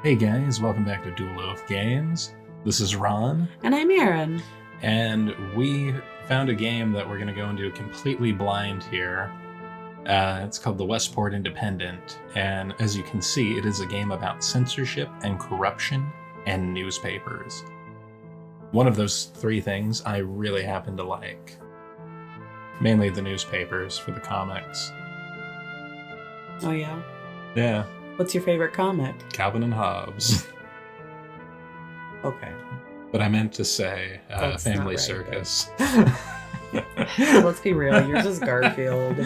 Hey guys, welcome back to Dual Oath Games. This is Ron. And I'm Aaron. And we found a game that we're going to go into completely blind here. It's called the Westport Independent. And as you can see, it is a game about censorship and corruption and newspapers. One of those three things I really happen to like. Mainly the newspapers for the comics. Oh, yeah? Yeah. What's your favorite comic? Calvin and Hobbes. Okay. But I meant to say Family right, Circus. Let's be real, yours is Garfield.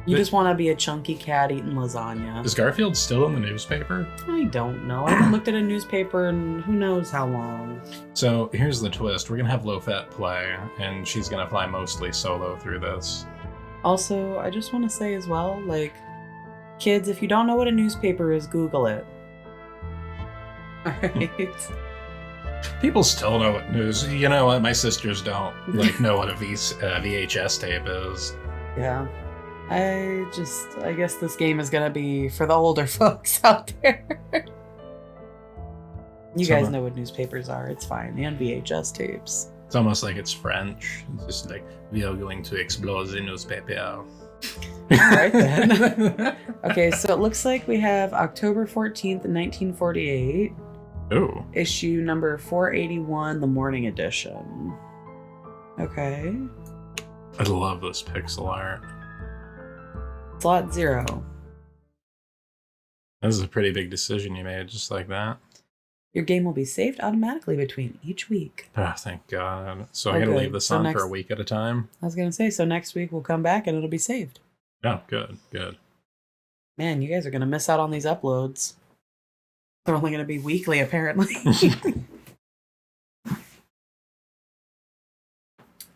You just want to be a chunky cat eating lasagna. Is Garfield still in the newspaper? I don't know. I haven't looked at a newspaper in who knows how long. So here's the twist. We're going to have Lofette play, and she's going to fly mostly solo through this. Also, I just want to say as well, kids, if you don't know what a newspaper is, Google it. Alright. People still know what news. You know what? My sisters don't know what a VHS tape is. Yeah. I guess this game is gonna be for the older folks out there. You guys know what newspapers are. It's fine. And VHS tapes. It's almost like it's French. It's just like, we are going to explode the newspaper. Right then. Okay, so it looks like we have October 14th, 1948. Ooh. Issue number 481, the morning edition. Okay. I love this pixel art. Slot 0. This is a pretty big decision you made, just like that. Your game will be saved automatically between each week. Oh, thank God. So I gotta leave this on for a week at a time? I was gonna say, so next week we'll come back and it'll be saved. Oh, good. Man, you guys are gonna miss out on these uploads. They're only gonna be weekly, apparently.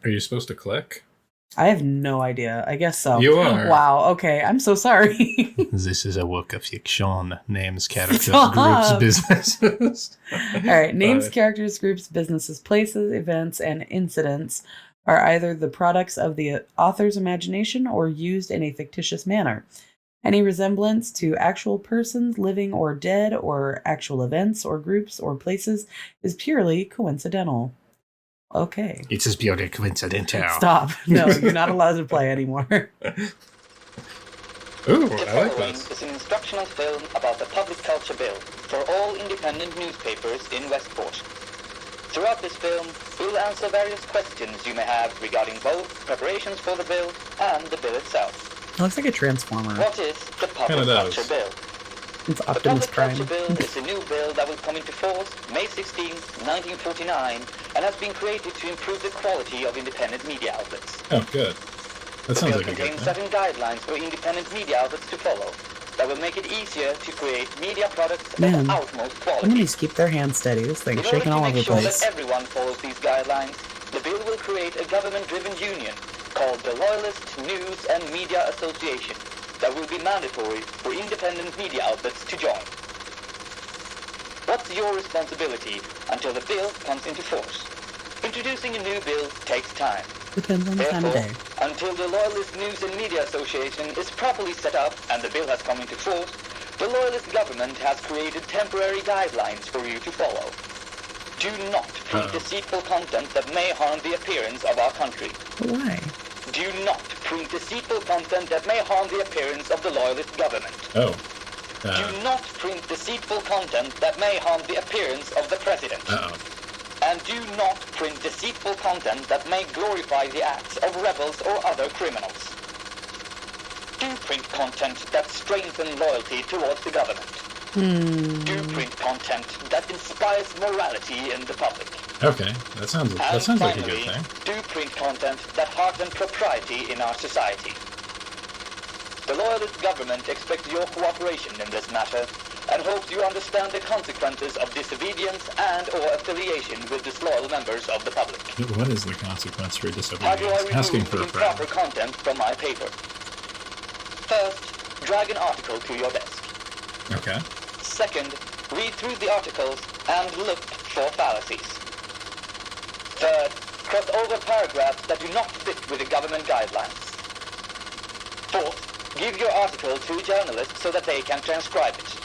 Are you supposed to click? I have no idea. I guess so. You are. Wow, okay. I'm so sorry. This is a work of fiction. Names, characters, groups, businesses. All right. Names, characters, groups, businesses, places, events, and incidents are either the products of the author's imagination or used in a fictitious manner. Any resemblance to actual persons, living or dead, or actual events or groups or places is purely coincidental. Okay. It is purely coincidental. Stop. No, you're not allowed to play anymore. Ooh, I like this. Is an instructional film about the public culture bill for all independent newspapers in Westport. Throughout this film, we'll answer various questions you may have regarding both preparations for the bill and the bill itself. It looks like a transformer. What is the public culture bill? It's The Optimus Public Prime. Culture Bill is a new bill that will come into force May 16, 1949, and has been created to improve the quality of independent media outlets. Oh, good. That sounds like a good contains thing. 7 guidelines for independent media outlets to follow that will make it easier to create media products of utmost quality. Somebody's keep their hands steady. This thing's shaking all over the place. In order to make sure that everyone follows these guidelines, the bill will create a government-driven union called the Loyalist News and Media Association that will be mandatory for independent media outlets to join. What's your responsibility until the bill comes into force? Introducing a new bill takes time. Depends on the time of day. Until the Loyalist News and Media Association is properly set up and the bill has come into force, the Loyalist government has created temporary guidelines for you to follow. Do not print deceitful content that may harm the appearance of our country. Why? Do not print deceitful content that may harm the appearance of the Loyalist government. Oh. Do not print deceitful content that may harm the appearance of the president. And do not print deceitful content that may glorify the acts of rebels or other criminals. Do print content that strengthens loyalty towards the government. Do print content that inspires morality in the public. Okay, that sounds like a good thing. Do print content that heartens propriety in our society. The Loyalist government expects your cooperation in this matter and hopes you understand the consequences of disobedience and or affiliation with disloyal members of the public. What is the consequence for How do I disobedience? Asking remove for a improper friend. content from my paper? First, drag an article to your desk. Okay. Second, read through the articles and look for fallacies. Third, cross over paragraphs that do not fit with the government guidelines. Fourth, give your article to a journalist so that they can transcribe it.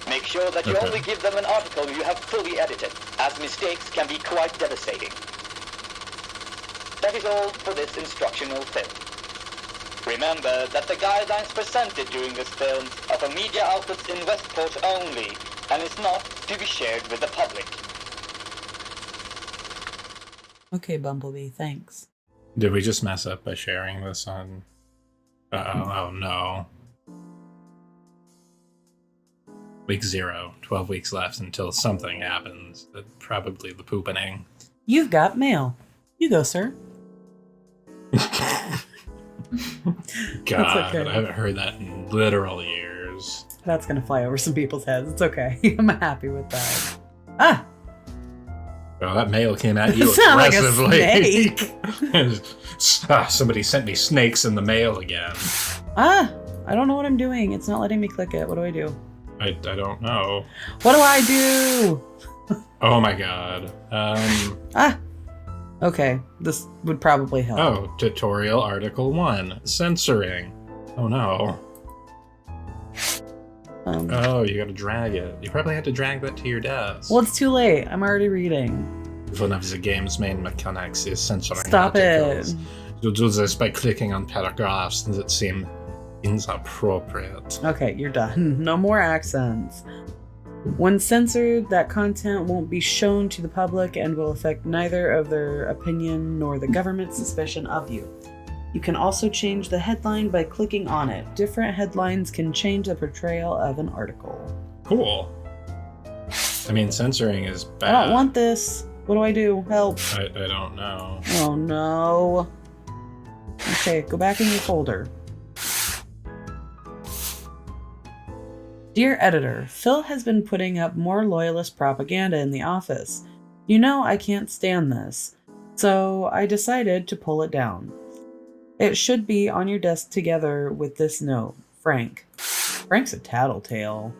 Make sure that you only give them an article you have fully edited, as mistakes can be quite devastating. That is all for this instructional film. Remember that the guidelines presented during this film are for media outlets in Westport only, and is not to be shared with the public. Okay, Bumblebee, thanks. Did we just mess up by sharing this on... oh no. Week 0, 12 weeks left until something happens. Probably the poopening. You've got mail. You go, sir. God, okay. I haven't heard that in literal years. That's gonna fly over some people's heads. It's okay. I'm happy with that. Ah! Well, that mail came at you aggressively. Like a snake. Somebody sent me snakes in the mail again. Ah! I don't know what I'm doing. It's not letting me click it. What do I do? I don't know. What do I do? Oh my god. Okay, this would probably help. Oh, tutorial article 1. Censoring. Oh no. Oh, you gotta drag it. You probably had to drag that to your desk. Well, it's too late. I'm already reading. One of the game's main mechanics is censoring Stop articles. it. You do this by clicking on paragraphs that seem inappropriate. Okay, you're done. No more accents. When censored, that content won't be shown to the public and will affect neither of their opinion nor the government's suspicion of you. You can also change the headline by clicking on it. Different headlines can change the portrayal of an article. Cool. I mean, censoring is bad. I don't want this. What do I do? Help. I don't know. Oh no. Okay, go back in your folder. Dear editor, Phil has been putting up more loyalist propaganda in the office. You know I can't stand this, so I decided to pull it down. It should be on your desk together with this note. Frank. Frank's a tattletale.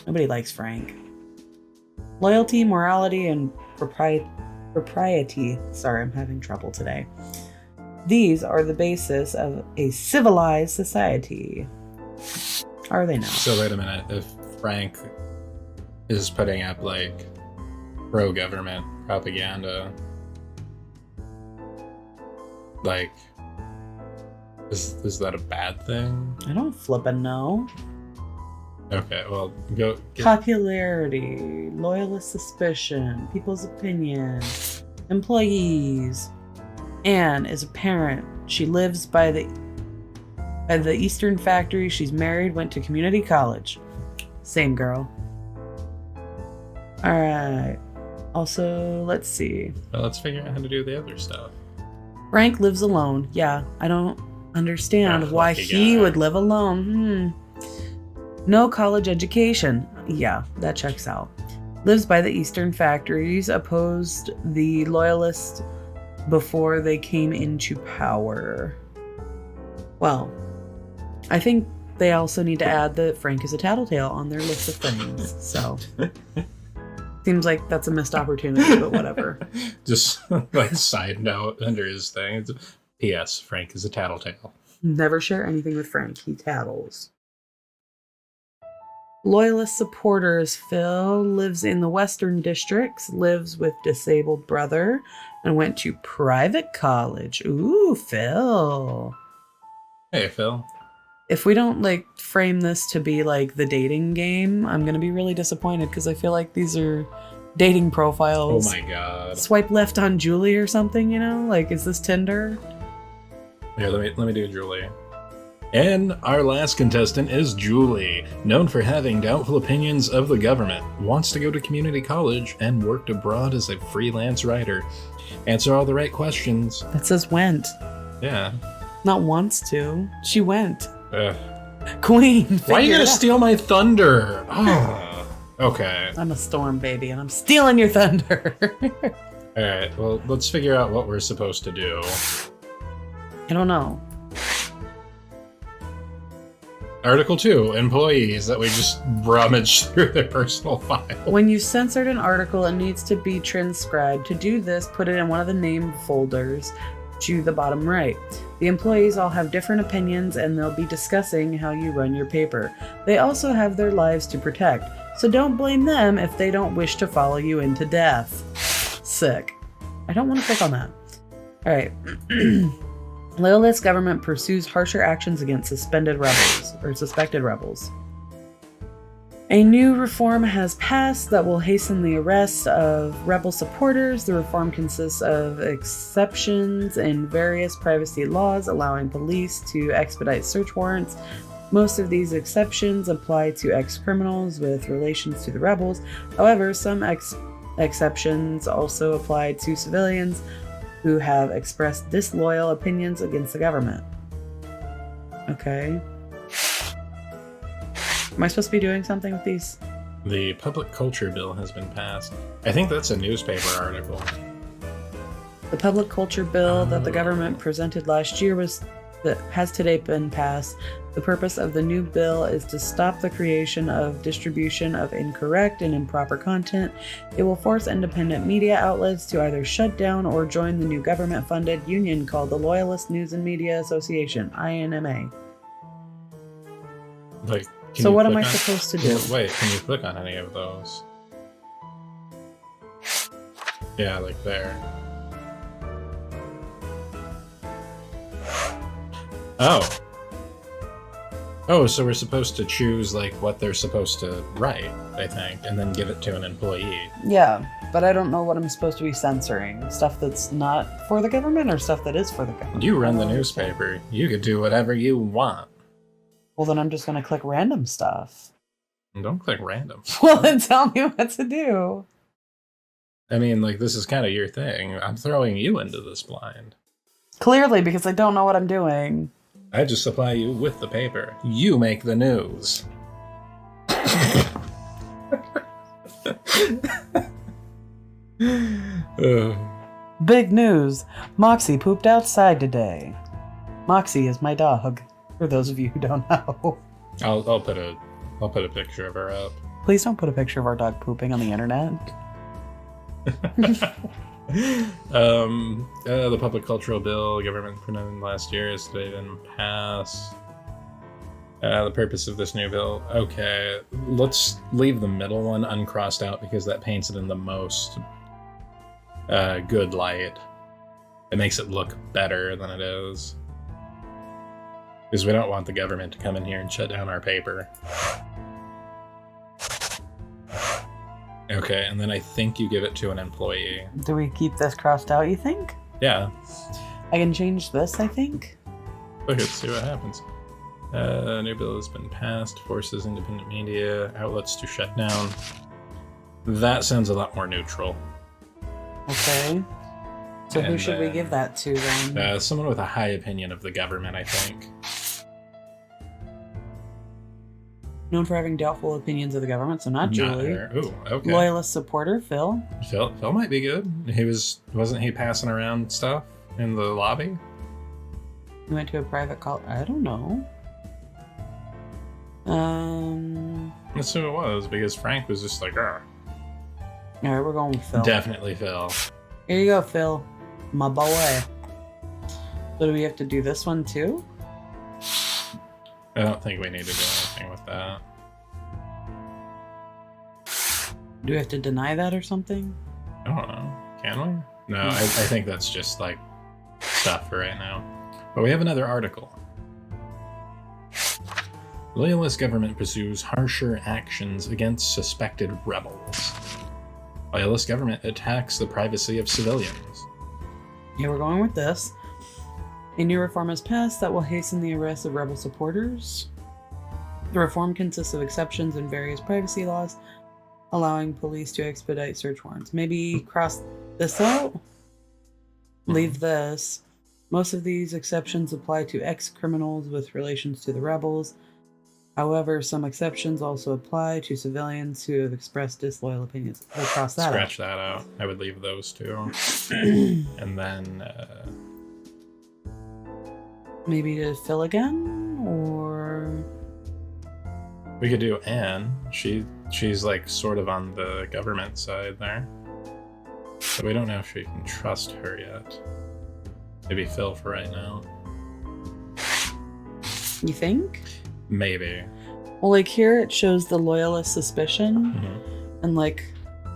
Nobody likes Frank. Loyalty, morality, and propriety. Sorry, I'm having trouble today. These are the basis of a civilized society. Are they not? So wait a minute. If Frank is putting up like pro-government propaganda, like, is that a bad thing? I don't flippin' know. Okay, well, go. Popularity, loyalist suspicion, people's opinion, employees. Anne is a parent. She lives by the Eastern factory. She's married, went to community college. Same girl. Alright. Also, let's see. Well, let's figure out how to do the other stuff. Frank lives alone. Yeah, I don't understand why he would live alone. No college education. Yeah, that checks out. Lives by the Eastern factories. Opposed the loyalists before they came into power. Well, I think they also need to add that Frank is a tattletale on their list of things. So, seems like that's a missed opportunity, but whatever. Just like side note under his thing. P.S. Frank is a tattletale. Never share anything with Frank. He tattles. Loyalist supporters. Phil lives in the Western districts, lives with disabled brother, and went to private college. Ooh, Phil. Hey, Phil. If we don't frame this to be like the dating game, I'm gonna be really disappointed because I feel like these are dating profiles. Oh my god. Swipe left on Julie or something, you know? Like, is this Tinder? Here, let me do Julie. And our last contestant is Julie, known for having doubtful opinions of the government, wants to go to community college, and worked abroad as a freelance writer. Answer all the right questions. That says went. Yeah. Not wants to. She went. Ugh. Queen. Why are you gonna steal my thunder? Oh. Okay. I'm a storm baby, and I'm stealing your thunder. Alright, well, let's figure out what we're supposed to do. I don't know. Article 2, employees that we just rummage through their personal file. When you censored an article, it needs to be transcribed. To do this, put it in one of the name folders. to the bottom right. The employees all have different opinions and they'll be discussing how you run your paper. They also have their lives to protect, so don't blame them if they don't wish to follow you into death. Sick. I don't want to click on that. Alright. Loyalist government pursues harsher actions against suspected rebels. A new reform has passed that will hasten the arrest of rebel supporters. The reform consists of exceptions in various privacy laws, allowing police to expedite search warrants. Most of these exceptions apply to ex-criminals with relations to the rebels. However, some exceptions also apply to civilians who have expressed disloyal opinions against the government. Okay. Am I supposed to be doing something with these? The public culture bill has been passed. I think that's a newspaper article. The public culture bill that the government presented last year has today been passed. The purpose of the new bill is to stop the creation of distribution of incorrect and improper content. It will force independent media outlets to either shut down or join the new government-funded union called the Loyalist News and Media Association, INMA. So what am I supposed to do? Wait, can you click on any of those? Yeah, like there. Oh, so we're supposed to choose like what they're supposed to write, I think, and then give it to an employee. Yeah, but I don't know what I'm supposed to be censoring. Stuff that's not for the government or stuff that is for the government? You run the newspaper. You could do whatever you want. Well, then I'm just going to click random stuff. Don't click random. Well, then tell me what to do. I mean, like, this is kind of your thing. I'm throwing you into this blind. Clearly, because I don't know what I'm doing. I just supply you with the paper. You make the news. Big news. Moxie pooped outside today. Moxie is my dog, for those of you who don't know. I'll put a picture of her up. Please don't put a picture of our dog pooping on the internet. The public cultural bill government printed last year has today been passed. The purpose of this new bill. Okay, let's leave the middle one uncrossed out because that paints it in the most good light. It makes it look better than it is. Because we don't want the government to come in here and shut down our paper. Okay, and then I think you give it to an employee. Do we keep this crossed out, you think? Yeah. I can change this, I think? Okay, let's see what happens. New bill has been passed. Forces independent media outlets to shut down. That sounds a lot more neutral. Okay. So who should we give that to then? Someone with a high opinion of the government, I think. Known for having doubtful opinions of the government, so not Julie. Ooh, okay. Loyalist supporter, Phil. Phil might be good. Wasn't he passing around stuff in the lobby? He went to a private call. I don't know. That's who it was, because Frank was just like, "Arr." Alright, we're going with Phil. Definitely Phil. Here you go, Phil. My boy. So do we have to do this one too? I don't think we need to do anything with that. Do we have to deny that or something? I don't know. Can we? No, I think that's just like stuff for right now. But we have another article. Loyalist government pursues harsher actions against suspected rebels. Loyalist government attacks the privacy of civilians. Yeah, we're going with this. A new reform has passed that will hasten the arrest of rebel supporters. The reform consists of exceptions in various privacy laws, allowing police to expedite search warrants. Maybe cross this out? Leave this. Most of these exceptions apply to ex-criminals with relations to the rebels. However, some exceptions also apply to civilians who have expressed disloyal opinions. We'll cross that Scratch that out. I would leave those two. And then... maybe to Phil again? Or... we could do Anne. She's like sort of on the government side there. But we don't know if we can trust her yet. Maybe Phil for right now. You think? Maybe. Well, like here it shows the loyalist suspicion, and like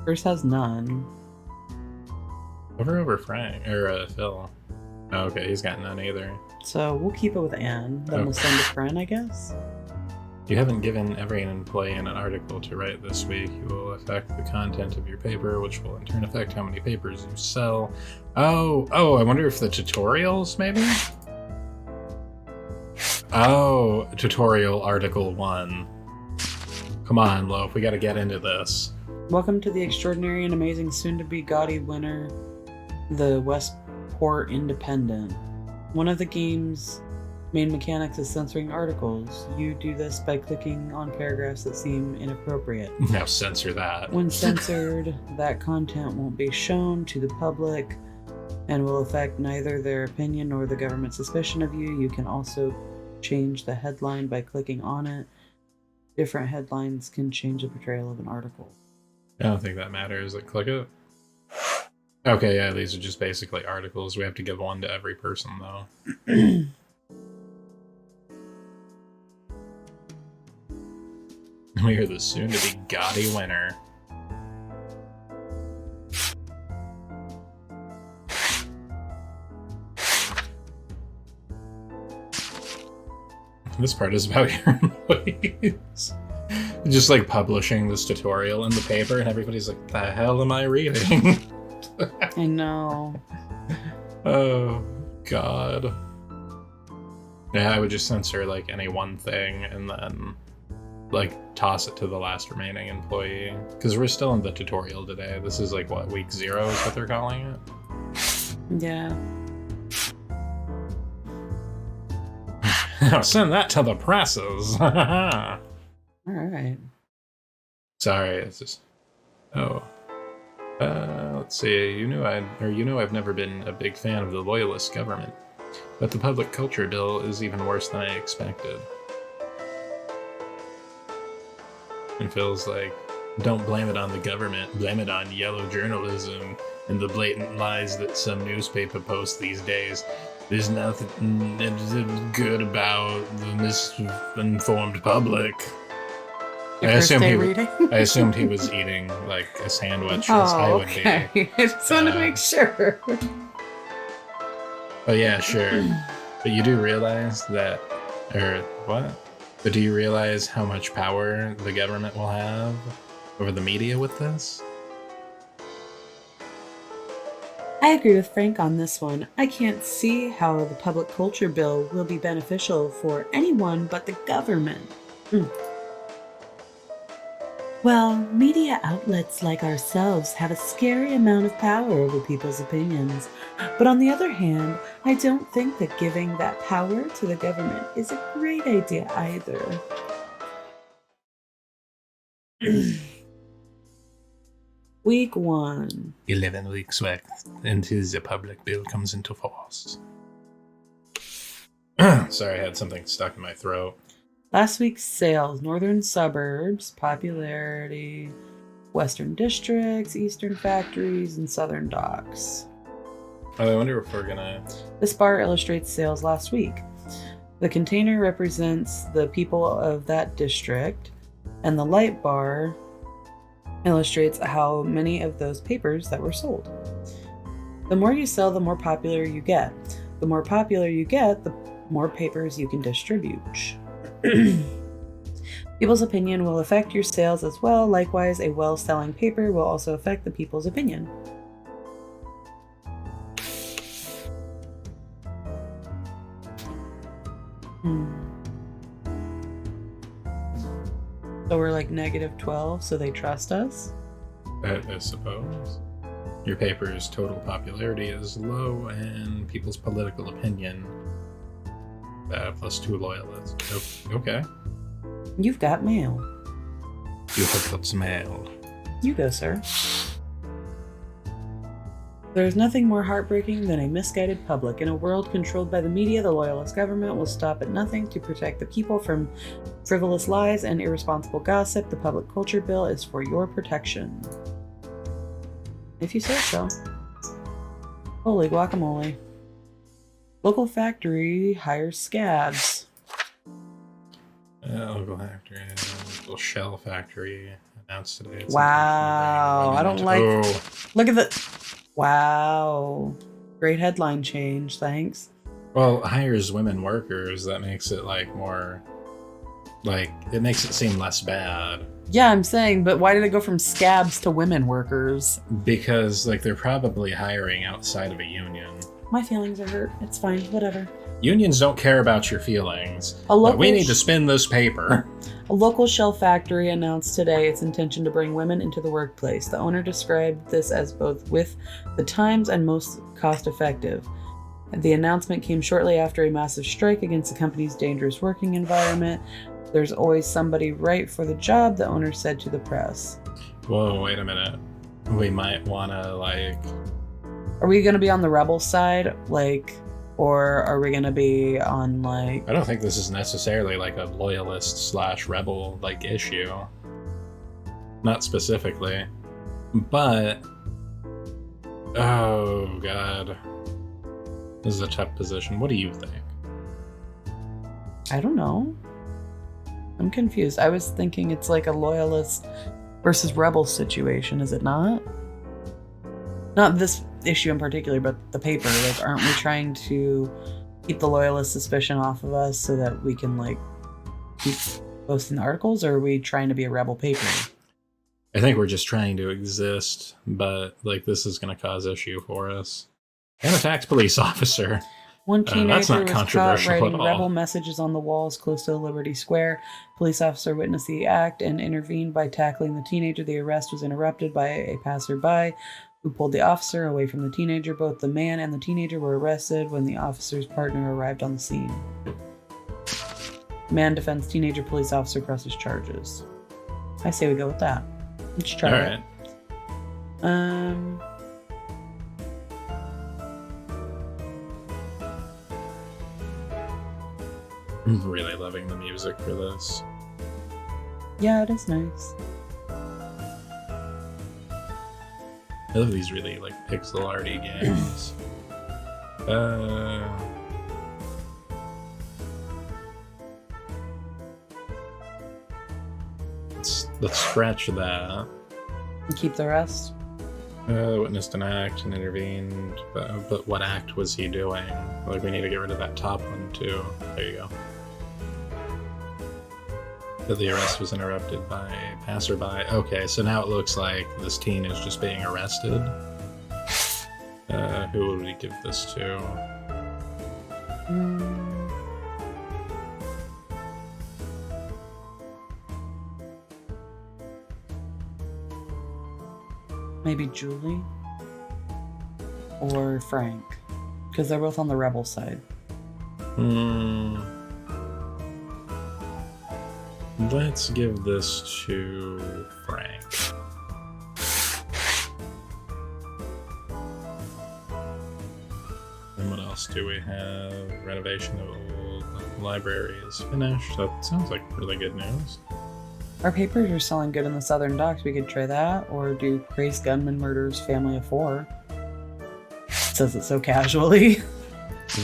Bruce has none. Over Frank or Phil. Oh, okay, he's got none either. So we'll keep it with Anne. Then we'll send a friend, I guess. You haven't given every employee an article to write this week. You will affect the content of your paper, which will in turn affect how many papers you sell. Oh, I wonder if the tutorials, maybe? Oh, tutorial article 1. Come on, Loaf, we gotta get into this. Welcome to the extraordinary and amazing soon-to-be gaudy winner, the Westport Independent. One of the game's main mechanics is censoring articles. You do this by clicking on paragraphs that seem inappropriate. Now censor that. When censored, that content won't be shown to the public and will affect neither their opinion nor the government's suspicion of you. You can also change the headline by clicking on it. Different headlines can change the portrayal of an article. I don't think that matters. Like, click it. Okay, yeah, these are just basically articles. We have to give one to every person, though. We are the soon-to-be gaudy winner. This part is about your employees. Just like publishing this tutorial in the paper, and everybody's like, the hell am I reading? I know. Oh, God. Yeah, I would just censor like any one thing and then like toss it to the last remaining employee. Because we're still in the tutorial today. This is like what, week 0 is what they're calling it? Yeah. Now send that to the presses. All right. Sorry, it's just. Oh. Let's see. You know I've never been a big fan of the loyalist government, but the public culture bill is even worse than I expected. And Phil's like, don't blame it on the government, blame it on yellow journalism and the blatant lies that some newspaper posts these days. There's nothing good about the misinformed public. I assumed he was eating like a sandwich, as I would be. I just wanted to make sure. Oh yeah, sure. But you do realize that, or what? But do you realize how much power the government will have over the media with this? I agree with Frank on this one. I can't see how the public culture bill will be beneficial for anyone but the government. Well, media outlets like ourselves have a scary amount of power over people's opinions. But on the other hand, I don't think that giving that power to the government is a great idea either. Week 1. 11 weeks back until the public bill comes into force. Sorry, I had something stuck in my throat. Last week's sales: Northern Suburbs, Popularity, Western Districts, Eastern Factories, and Southern Docks. Oh, I wonder if we're gonna... This bar illustrates sales last week. The container represents the people of that district, and the light bar illustrates how many of those papers that were sold. The more you sell, the more popular you get. The more popular you get, the more papers you can distribute. People's opinion will affect your sales as well. Likewise, a well-selling paper will also affect the people's opinion. So we're like -12, so they trust us? I suppose. Your paper's total popularity is low, and people's political opinion plus 2 loyalists. Okay. You've got mail. You have got mail. You go, sir. There's nothing more heartbreaking than a misguided public. In a world controlled by the media, the loyalist government will stop at nothing to protect the people from frivolous lies and irresponsible gossip. The public culture bill is for your protection. If you say so. Holy guacamole. Local factory hires scabs. Local shell factory announced today. It's Wow. I don't like... Oh. Look at the... Wow. Great headline change. Thanks. Well, hires women workers. That makes it like more... Like, it makes it seem less bad. Yeah, I'm saying, but why did it go from scabs to women workers? Because, like, they're probably hiring outside of a union. My feelings are hurt. It's fine. Whatever. Unions don't care about your feelings. But we need to spin this paper. A local shell factory announced today its intention to bring women into the workplace. The owner described this as both with the times and most cost-effective. The announcement came shortly after a massive strike against the company's dangerous working environment. There's always somebody right for the job, the owner said to the press. Whoa, wait a minute. We might want to, like... Are we going to be on the rebel side, like, or are we going to be on, like... I don't think this is necessarily, like, a loyalist/rebel, like, issue. Not specifically. But... Oh, God. This is a tough position. What do you think? I don't know. I'm confused. I was thinking it's like a loyalist versus rebel situation, is it not? Not this issue in particular, but the paper. Like, aren't we trying to keep the loyalist suspicion off of us so that we can, like, keep posting the articles, or are we trying to be a rebel paper? I think we're just trying to exist, but, like, this is going to cause issue for us. An attacked police officer. One teenager was caught writing at all. rebel messages on the walls close to Liberty Square. Police officer witnessed the act and intervened by tackling the teenager. The arrest was interrupted by a passerby who pulled the officer away from the teenager. Both the man and the teenager were arrested when the officer's partner arrived on the scene. Man defends teenager, police officer presses charges. I say we go with that. Let's try it. I'm really loving the music for this. Yeah, it is nice. I love these really, like, pixel arty games. Let's scratch that. And keep the rest. Witnessed an act and intervened, but what act was he doing? Like, we need to get rid of that top one too. There you go. But the arrest was interrupted by a passerby. Okay, so now it looks like this teen is just being arrested. Who would we give this to? Maybe Julie or Frank, because they're both on the rebel side. Let's give this to Frank. And what else do we have? Renovation of old library is finished. That sounds like really good news. Our papers are selling good in the Southern Docks. We could try that, or do Grace Gunman murders family of 4. Says it so casually.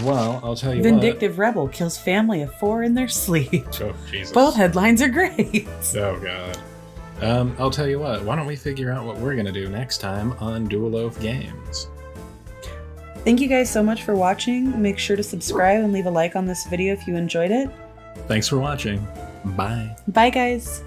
Well, I'll tell you Vindictive rebel kills family of 4 in their sleep. Oh, Jesus. Both headlines are great. Oh, God. I'll tell you what. Why don't we figure out what we're going to do next time on Dual Oath Games? Thank you guys so much for watching. Make sure to subscribe and leave a like on this video if you enjoyed it. Thanks for watching. Bye. Bye, guys.